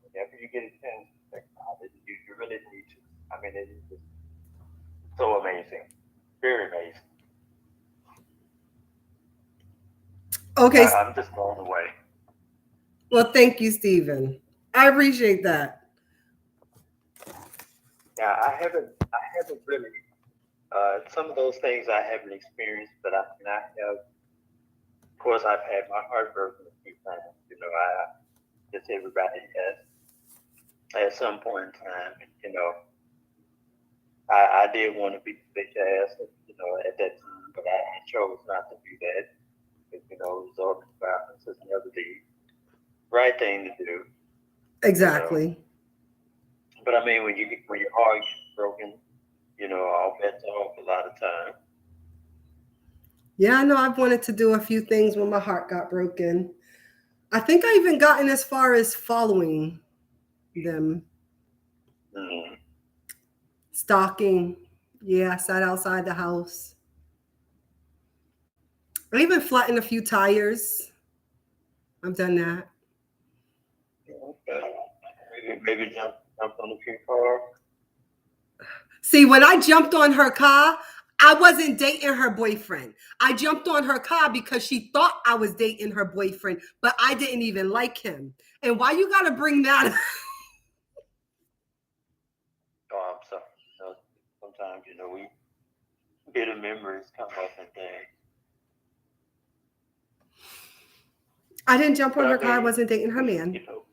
whenever you get a chance to check it out, you really need to. I mean, it is just so amazing, very amazing. Okay. I'm just blown away. Well, thank you, Stephen. I appreciate that. Yeah, I haven't really. Some of those things I haven't experienced, but I mean, I have. Of course, I've had my heart broken a few times. Just everybody has at some point in time. I did want to beat the bitch ass, at that time, but I chose not to do that. Because, resorting to violence is never the right thing to do. You know, Exactly. but I mean, when your heart gets broken, all bets are off a lot of time. Yeah, I know I've wanted to do a few things when my heart got broken. I think I even gotten as far as following them, Mm. stalking. Yeah, I sat outside the house. I even flattened a few tires. I've done that. Okay. Maybe jump on a few cars. See, when I jumped on her car, I wasn't dating her boyfriend. I jumped on her car because she thought I was dating her boyfriend, but I didn't even like him. And why you gotta bring that up? Oh, I'm sorry. Sometimes we bitter memories come up and things. I didn't jump But on her I car. I mean, wasn't dating her we man.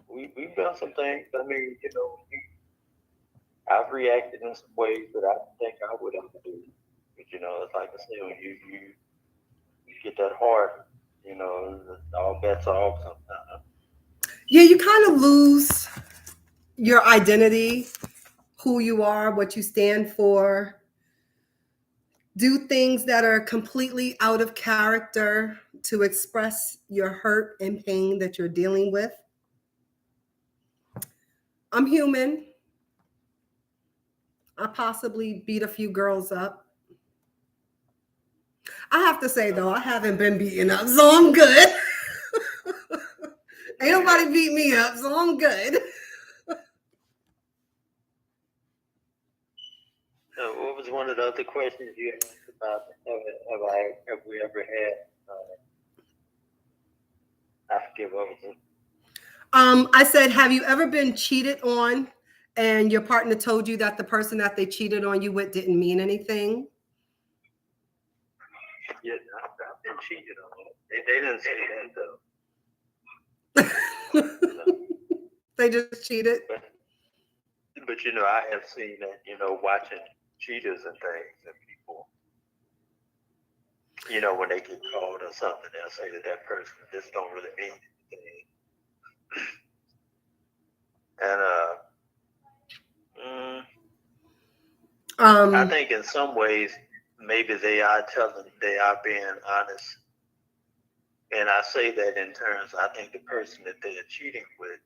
we've done some things. I mean, I've reacted in some ways that I didn't think I would ever do. But it's like I say, when you get that heart, all bets are off sometimes. Yeah, you kind of lose. your identity, who you are, what you stand for, do things that are completely out of character to express your hurt and pain that you're dealing with. I'm human. I possibly beat a few girls up. I have to say though, I haven't been beaten up, so I'm good. Ain't nobody beat me up, so I'm good. What was one of the other questions you asked about? Have we ever had? I forget what was it. I said, have you ever been cheated on and your partner told you that the person that they cheated on you with didn't mean anything? Yeah, I've been cheated on. They didn't say that though. They just cheated. But I have seen that. Watching cheaters and things, and people. When they get called or something, they'll say to that person, "This don't really mean anything." And I think in some ways, maybe they are being honest. And I say that in terms, I think the person that they're cheating with,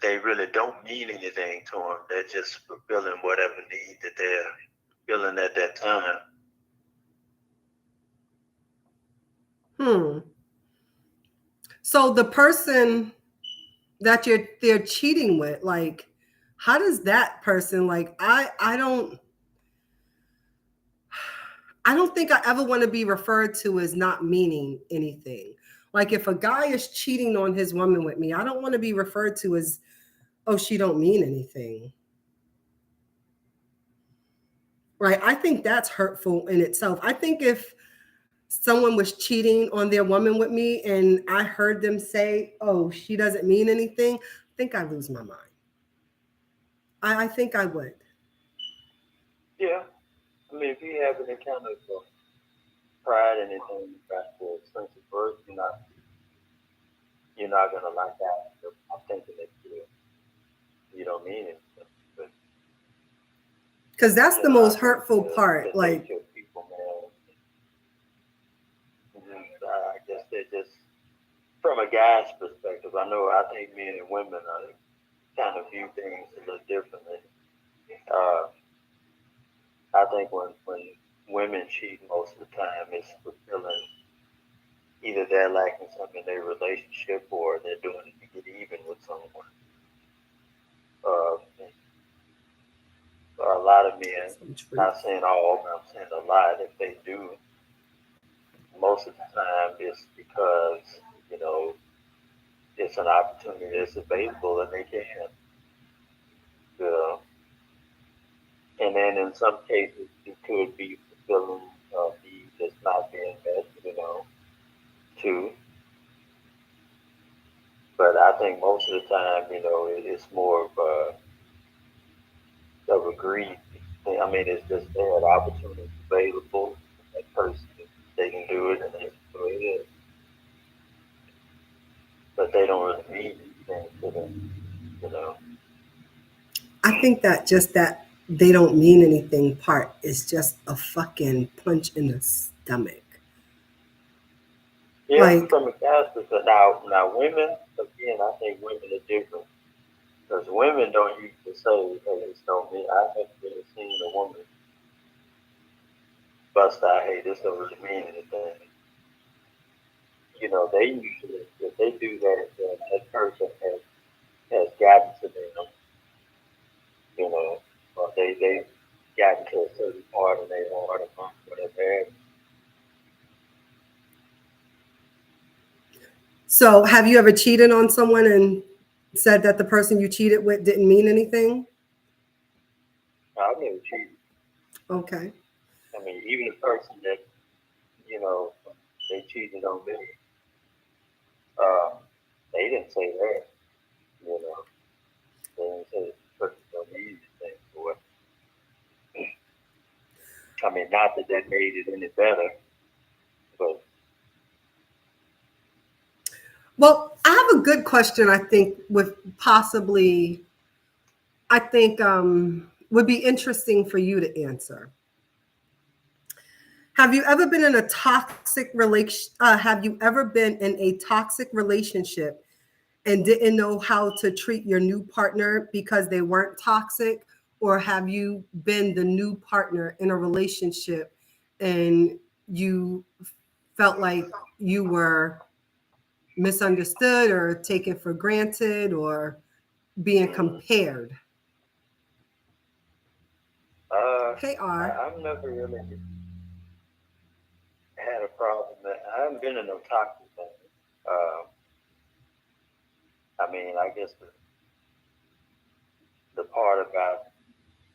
they really don't mean anything to them. They're just fulfilling whatever need that they're feeling at that time. So the person that they're cheating with, like, how does that person, like, I don't think I ever want to be referred to as not meaning anything. Like if a guy is cheating on his woman with me, I don't want to be referred to as, oh, she don't mean anything. Right? I think that's hurtful in itself. I think if someone was cheating on their woman with me and I heard them say, oh, she doesn't mean anything, I think I lose my mind. I think I would. Yeah. I mean, if you have any kind of pride in anything you got for sense of birth, you're not gonna like that. I'm thinking that you don't mean anything. Because that's the most hurtful part. Like people, man. I guess they're just from a guy's perspective. I think men and women kind of view things a little differently. I think when women cheat, most of the time it's fulfilling either they're lacking something in their relationship or they're doing it to get even with someone. A lot of men, not saying all, but I'm saying a lot, if they do, most of the time it's because, it's an opportunity that's available and they can. And then in some cases, it could be fulfilling a need that's not being met, too. But I think most of the time, it's more of a greed. I mean, it's just they have opportunities available. That person, they can do it, and they can do it. But they don't really mean anything to them. I think that just that they don't mean anything part is just a fucking punch in the stomach. Yeah, like, from a guy's perspective. Now, women, again, I think women are different. Because women don't usually say, hey, this don't mean, I haven't really seen a woman bust out, hey, this don't really mean anything. They usually, if they do that, then that person has gotten to them, or they gotten to a certain part of their heart or whatever. So have you ever cheated on someone and said that the person you cheated with didn't mean anything? I've never cheated. Okay. I mean, even the person that, they cheated on me, they didn't say that, They didn't say the person don't mean anything for it. I mean, not that that made it any better, but. Well, I have a good question, I think, with possibly I think would be interesting for you to answer. Have you ever been in a toxic relation? Have you ever been in a toxic relationship and didn't know how to treat your new partner because they weren't toxic? Or have you been the new partner in a relationship and you felt like you were misunderstood or taken for granted or being Mm. compared? Uh, Hey, R. I've never really had a problem. I haven't been in no toxic thing. Uh, I mean, I guess the part about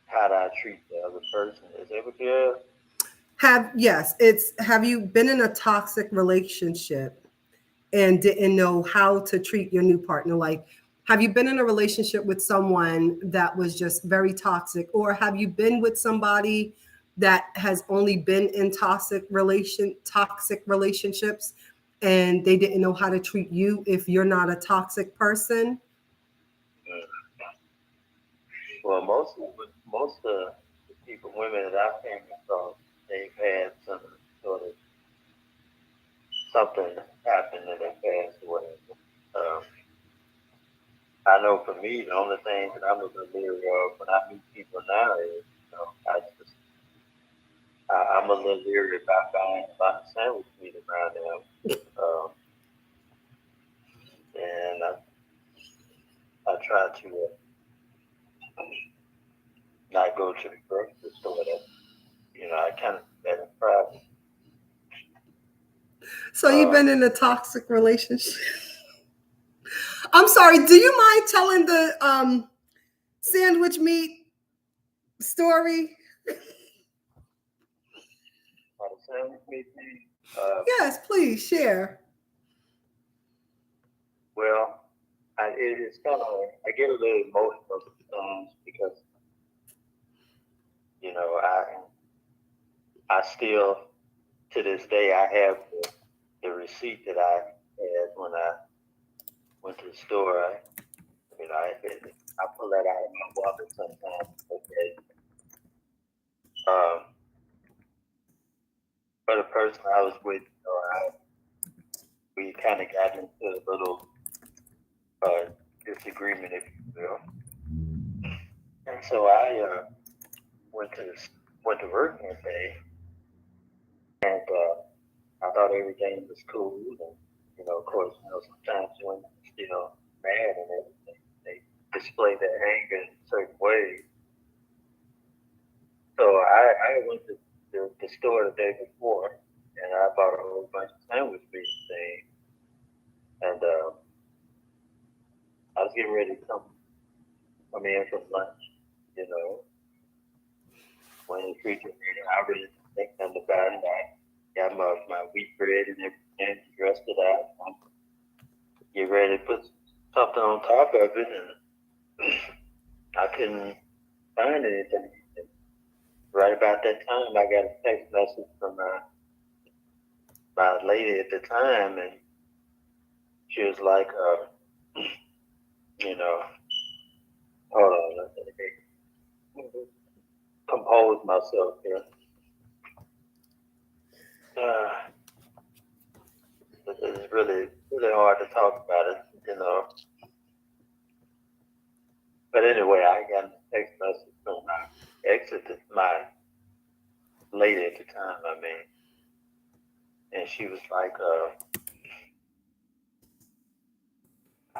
how do I treat the other person is that what you asked? Have you been in a toxic relationship and didn't know how to treat your new partner? Like, have you been in a relationship with someone that was just very toxic, or have you been with somebody that has only been in toxic relationships and they didn't know how to treat you if you're not a toxic person? Mm. Well, most of the people, women that I came across, they've had some sort of something happen in their past or whatever. Um, I know for me, the only thing that I'm a little leery of when I meet people now is, I'm a little leery about buying a lot of sandwich meat around them. Um, and I try to not go to the grocery store. That I kind of do that in private. So you've Um, been in a toxic relationship. I'm sorry, do you mind telling the sandwich meat story? about a sandwich meat thing. Uh, Yes, please share. well, it's kind of I get a little emotional sometimes because I still to this day I have the receipt that I had when I went to the store. I pull that out of my wallet sometimes. Okay. Um, but the person I was with, we kind of got into a little disagreement, if you will. And so I went to went to work one day, and I thought everything was cool. And of course, sometimes when they're still mad and everything, they display their anger in certain ways. So I went to the store the day before, and I bought a whole bunch of sandwich meat things, and I was getting ready to come in from lunch. You know, when the refrigerator, I really didn't think nothing about it. I got my wheat bread and everything, dressed it out. I'm get ready to put something on top of it, and I couldn't find anything. Right about that time, I got a text message from my lady at the time, and she was like, you know, hold on, let me compose myself here. Uh, it's really hard to talk about it. But anyway, I got a text message from my lady at the time, I mean, and she was like,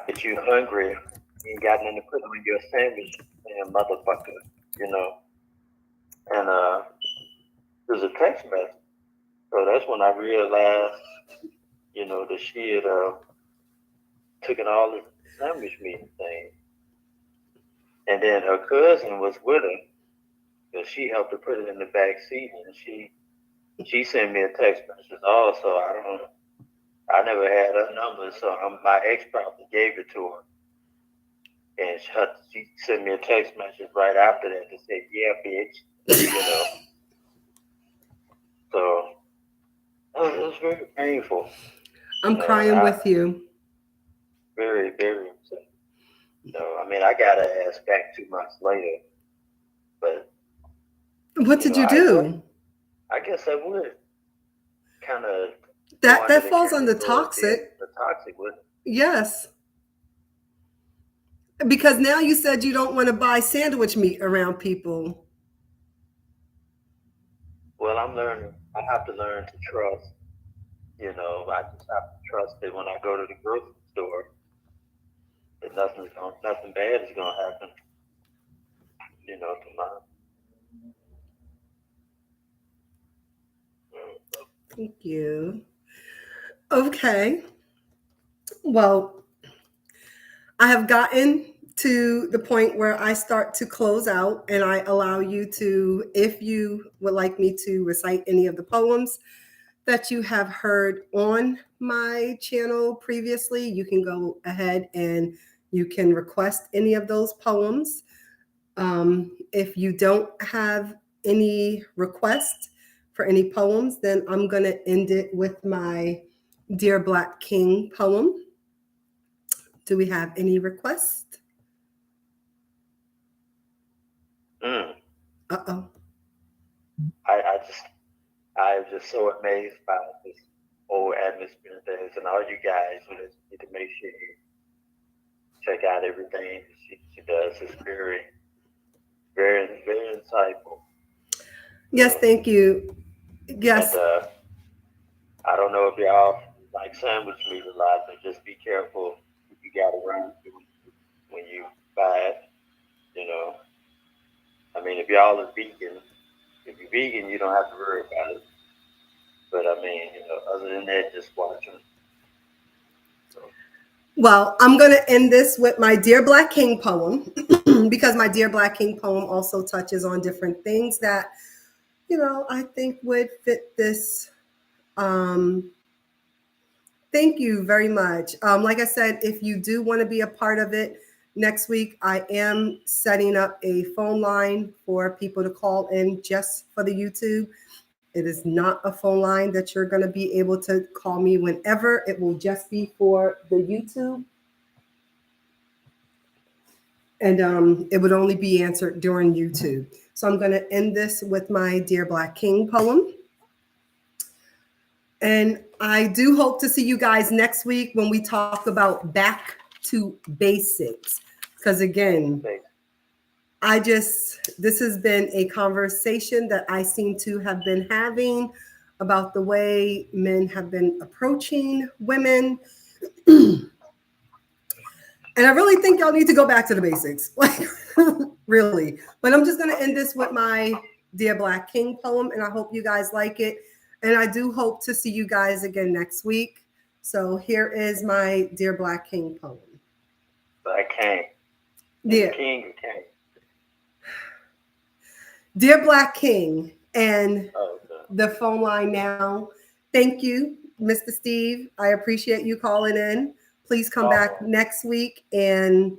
"If you hungry, you ain't got nothing to put on your sandwich, damn motherfucker," you know. And it was a text message, so that's when I realized, that she had taken all the sandwich meat and things, and then her cousin was with her, because she helped her put it in the back seat, and she sent me a text message also. I never had her number, so my ex probably gave it to her. And she sent me a text message right after that to say, "Yeah, bitch," you know. So it was very painful, I'm and crying I with you. very, very upset. So, I mean, I got to ask back 2 months later, but, What did you do? I guess I would kind of go under That the falls under category of being toxic. the toxic one. Yes. Because now you said you don't want to buy sandwich meat around people. Well, I'm learning. I have to learn to trust. I just have to trust that when I go to the grocery store, that nothing bad is gonna happen. To my. Thank you. Okay. Well, I have gotten to the point where I start to close out and I allow you to, if you would like me to recite any of the poems that you have heard on my channel previously, you can go ahead and you can request any of those poems. If you don't have any requests for any poems, then I'm going to end it with my Dear Black King poem. Do we have any requests? Mm. Uh-oh. I just I'm just so amazed by this whole atmosphere of things, and all you guys who just need to make sure you check out everything she does. It's very, very, very insightful. Yes, So, thank you. and Yes. I don't know if y'all like sandwich meat a lot, but just be careful if you got around when you buy it. You know, I mean, if y'all are vegan, if you're vegan, you don't have to worry about it. But I mean, other than that, just watch them. So, Well, I'm going to end this with my Dear Black King poem because my Dear Black King poem also touches on different things that, I think would fit this. Um, Thank you very much. Like I said, if you do want to be a part of it next week, I am setting up a phone line for people to call in just for the YouTube. It is not a phone line that you're going to be able to call me whenever. It will just be for the YouTube. And it would only be answered during YouTube. So I'm going to end this with my Dear Black King poem. And I do hope to see you guys next week when we talk about back to basics. Because again, this has been a conversation that I seem to have been having about the way men have been approaching women. And I really think y'all need to go back to the basics, like really. But I'm just going to end this with my Dear Black King poem, and I hope you guys like it. And I do hope to see you guys again next week. So here is my Dear Black King poem. Black King. Dear King King. Dear Black King, and the phone line now. Thank you, Mr. Steve. I appreciate you calling in. Please come back next week, and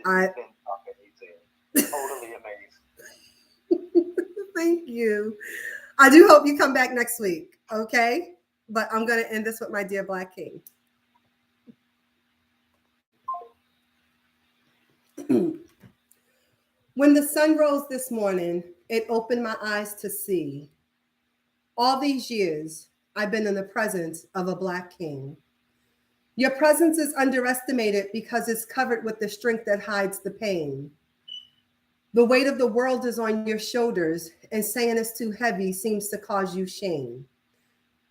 Totally amazing. Thank you. I do hope you come back next week, okay? But I'm going to end this with my Dear Black King. When the sun rose this morning, it opened my eyes to see. All these years, I've been in the presence of a Black king. Your presence is underestimated because it's covered with the strength that hides the pain. The weight of the world is on your shoulders, and saying it's too heavy seems to cause you shame.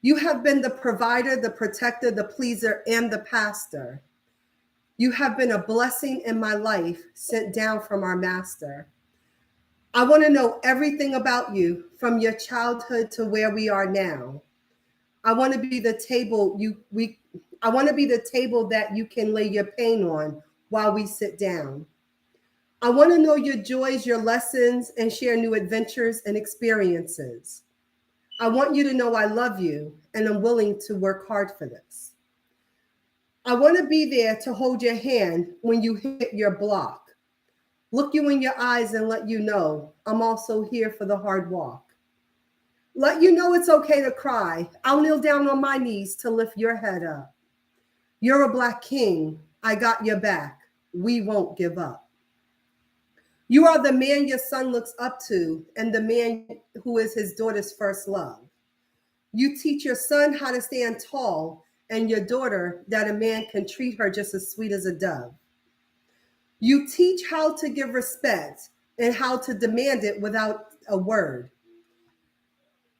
You have been the provider, the protector, the pleaser, and the pastor. You have been a blessing in my life sent down from our master. I want to know everything about you from your childhood to where we are now. I want to be the table I want to be the table that you can lay your pain on while we sit down. I want to know your joys, your lessons, and share new adventures and experiences. I want you to know I love you and I'm willing to work hard for this. I want to be there to hold your hand when you hit your block. Look you in your eyes and let you know I'm also here for the hard walk. Let you know it's okay to cry. I'll kneel down on my knees to lift your head up. You're a Black king. I got your back. we won't give up. You are the man your son looks up to and the man who is his daughter's first love. You teach your son how to stand tall and your daughter that a man can treat her just as sweet as a dove. You teach how to give respect and how to demand it without a word.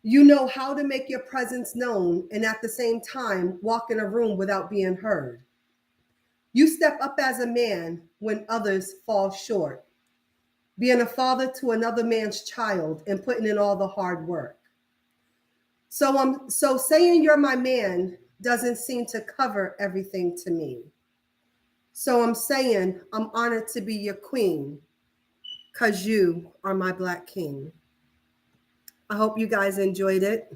You know how to make your presence known and at the same time walk in a room without being heard. You step up as a man when others fall short, being a father to another man's child and putting in all the hard work. So saying you're my man doesn't seem to cover everything to me. So I'm saying I'm honored to be your queen because you are my black king. I hope you guys enjoyed it.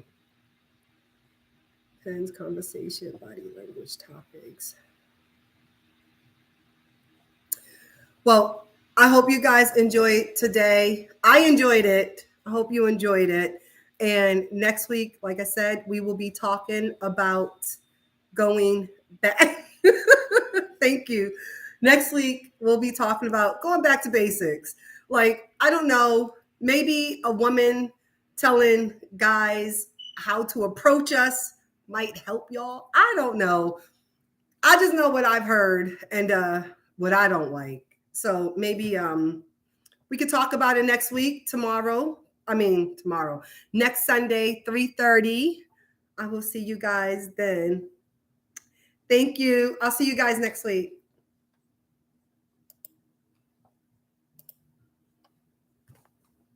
Pens, conversation, body language topics. Well, I hope you guys enjoyed today. I enjoyed it. I hope you enjoyed it. And next week, like I said, we will be talking about going back. Thank you. Next week, we'll be talking about going back to basics. Like, I don't know, maybe a woman telling guys how to approach us might help y'all. I don't know. I just know what I've heard and what I don't like. So maybe we could talk about it next week, tomorrow. Next Sunday, 3:30. I will see you guys then. Thank you. I'll see you guys next week.